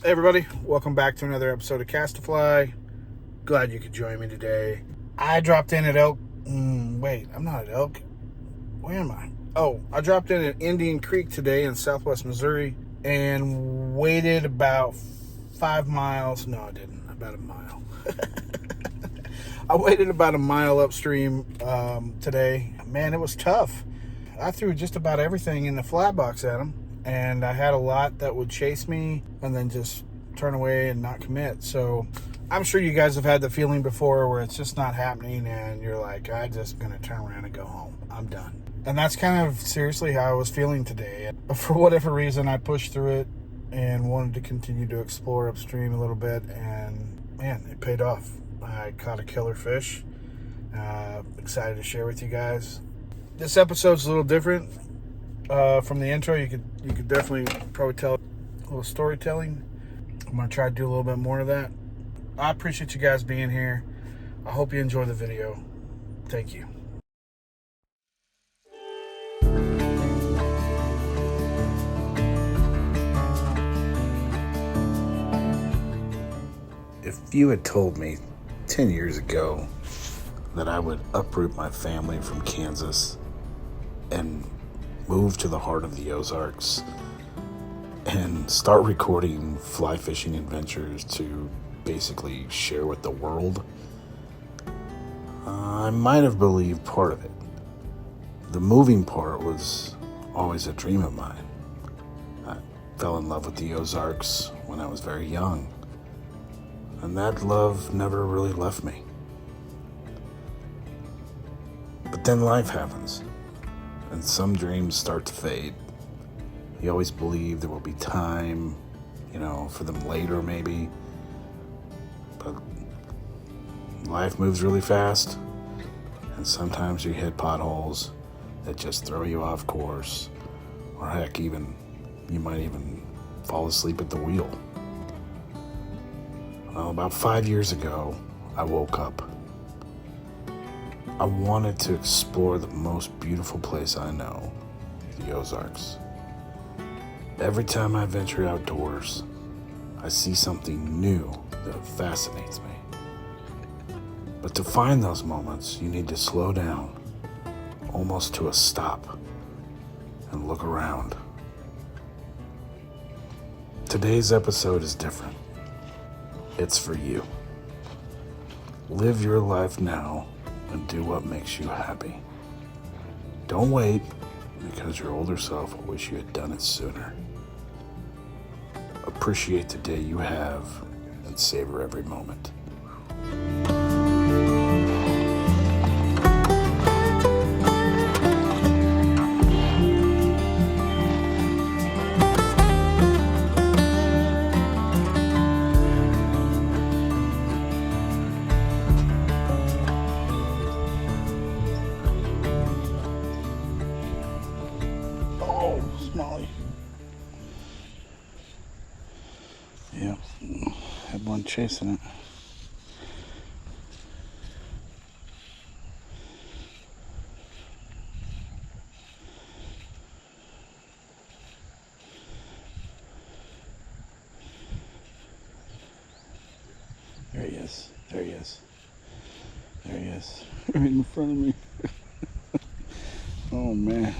Hey everybody, welcome back to another episode of Castifly. Glad you could join me today. I dropped in at Elk. Wait, I'm not at Elk. Where am I? Oh, I dropped in at Indian Creek today in southwest Missouri and waited about 5 miles. No, I didn't. About a mile. I waited about a mile upstream today. Man, it was tough. I threw just about everything in the flat box at them. And I had a lot that would chase me and then just turn away and not commit. So I'm sure you guys have had the feeling before where it's just not happening and you're like, I'm just going to turn around and go home. I'm done. And that's kind of seriously how I was feeling today. For whatever reason, I pushed through it and wanted to continue to explore upstream a little bit. And man, it paid off. I caught a killer fish. Excited to share with you guys. This episode's a little different. From the intro, you could definitely probably tell a little storytelling. I'm going to try to do a little bit more of that. I appreciate you guys being here. I hope you enjoy the video. Thank you. If you had told me 10 years ago that I would uproot my family from Kansas and move to the heart of the Ozarks and start recording fly fishing adventures to basically share with the world, I might have believed part of it. The moving part was always a dream of mine. I fell in love with the Ozarks when I was very young, and that love never really left me. But then life happens. And some dreams start to fade. You always believe there will be time, for them later maybe. But life moves really fast. And sometimes you hit potholes that just throw you off course. Or heck, you might even fall asleep at the wheel. Well, about 5 years ago, I woke up. I wanted to explore the most beautiful place I know, the Ozarks. Every time I venture outdoors, I see something new that fascinates me. But to find those moments, you need to slow down, almost to a stop, and look around. Today's episode is different. It's for you. Live your life now and do what makes you happy. Don't wait, because your older self will wish you had done it sooner. Appreciate the day you have and savor every moment. Smalley. Yep, had one chasing it. There he is. There he is. There he is. Right in front of me. Oh man.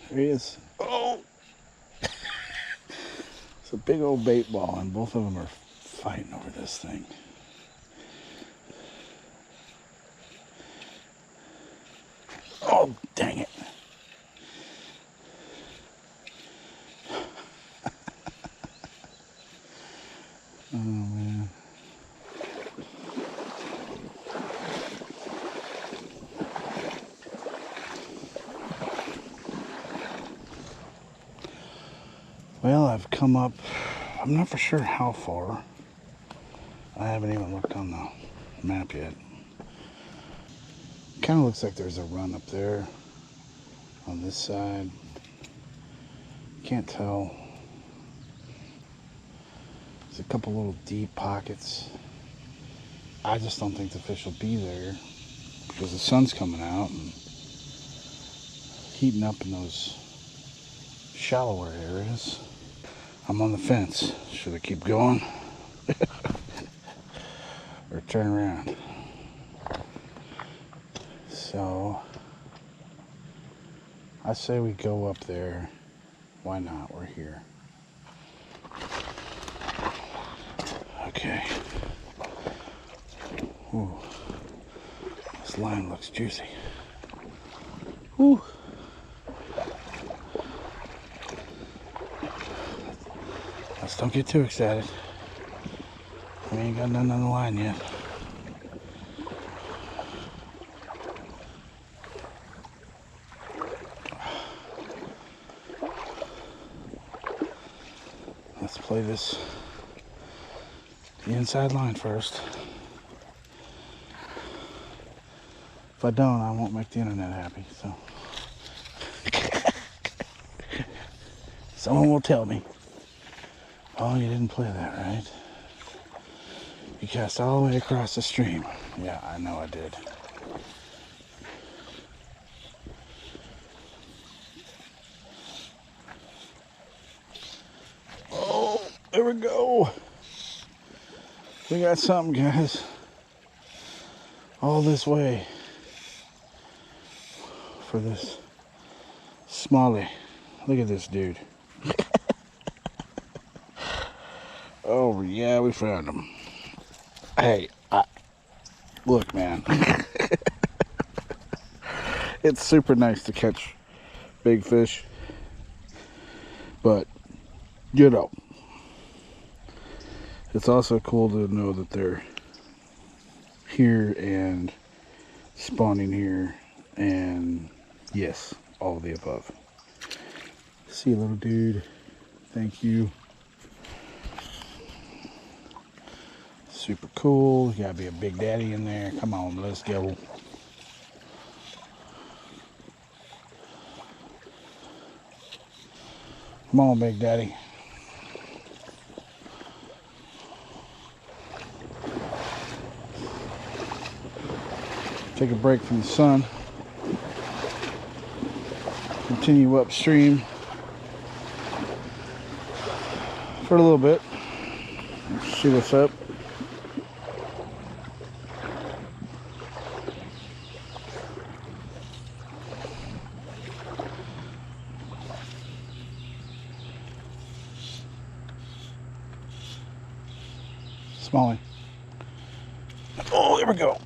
There he is. Oh! It's a big old bait ball, and both of them are fighting over this thing. Oh, dang it. Oh, man. Well, I've come up, I'm not for sure how far. I haven't even looked on the map yet. Kind of looks like there's a run up there on this side. Can't tell. There's a couple little deep pockets. I just don't think the fish will be there because the sun's coming out and heating up in those shallower areas. I'm on the fence. Should I keep going or turn around? So I say we go up there. Why not? We're here. Okay. Ooh. This line looks juicy. Ooh. Let's don't get too excited. We ain't got nothing on the line yet. Let's play this the inside line first. If I don't, I won't make the internet happy, so. Someone will tell me, oh, you didn't play that right. You cast all the way across the stream. Yeah, I know I did. Oh, there we go. We got something, guys. All this way for this Smallie. Look at this dude. Oh, yeah, we found him. Hey, look, man. It's super nice to catch big fish, but, you know, it's also cool to know that they're here and spawning here, and yes, all of the above. See you, little dude. Thank you. Super cool. You gotta be a big daddy in there. Come on, let's go. Come on, big daddy. Take a break from the sun. Continue upstream for a little bit. See what's up. Smallie. Oh, there we go.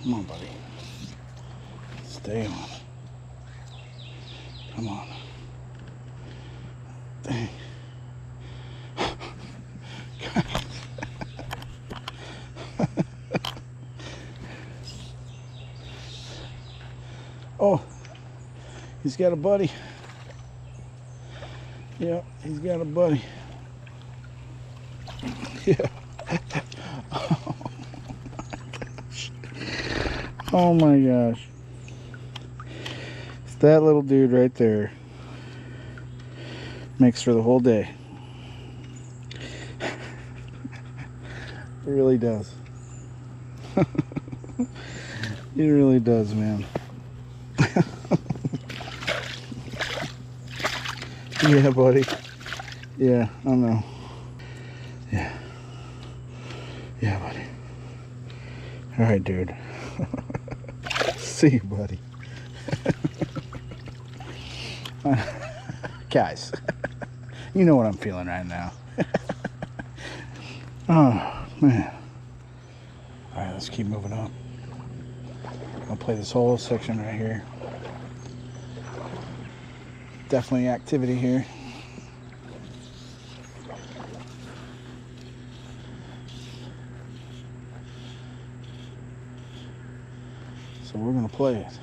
Come on, buddy. Stay on. Come on. Dang. Oh, he's got a buddy. Yeah, he's got a buddy. Yeah. Oh my gosh. It's that little dude right there. Makes for the whole day. It really does. It really does, man. Yeah, buddy. Yeah, I know. Yeah. Yeah, buddy. All right, dude. See you, buddy. Guys, you know what I'm feeling right now. Oh, man. All right, let's keep moving on. I'll play this whole section right here. Definitely activity here. So we're gonna play it.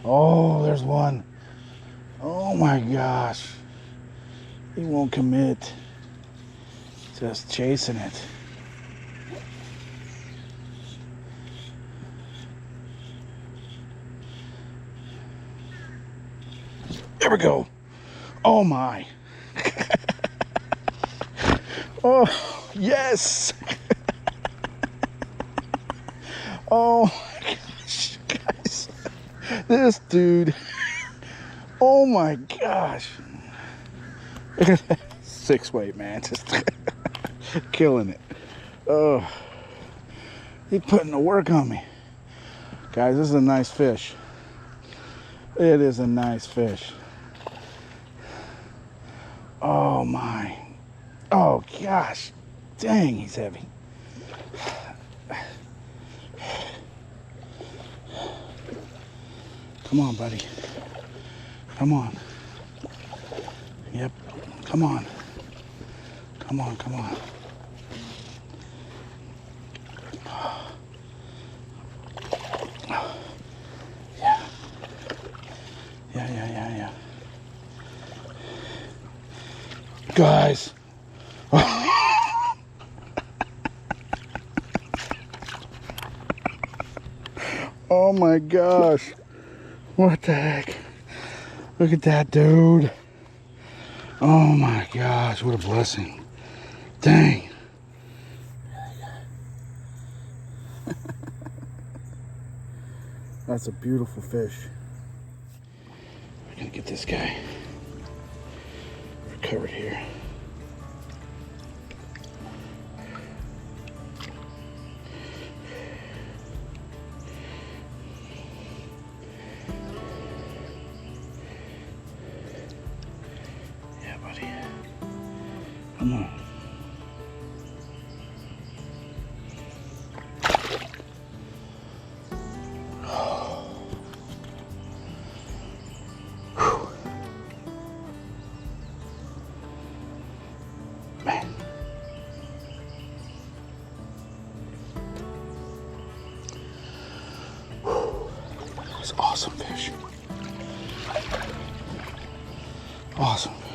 Oh, there's one. Oh my gosh. He won't commit. Just chasing it. There we go. Oh my. Oh. Yes. Oh my gosh, guys. This dude. Oh my gosh. 6 weight, man. Just killing it. Oh. He's putting the work on me. Guys, this is a nice fish. It is a nice fish. Oh my. Oh gosh. Dang, he's heavy. Come on, buddy. Come on. Yep. Come on. Come on, come on. Yeah. Yeah. Guys. Oh my gosh. What the heck? Look at that, dude. Oh my gosh, what a blessing. Dang. That's a beautiful fish. We're gonna get this guy recovered here. Yeah, buddy. Come on. Man. It's awesome fish. Awesome fish.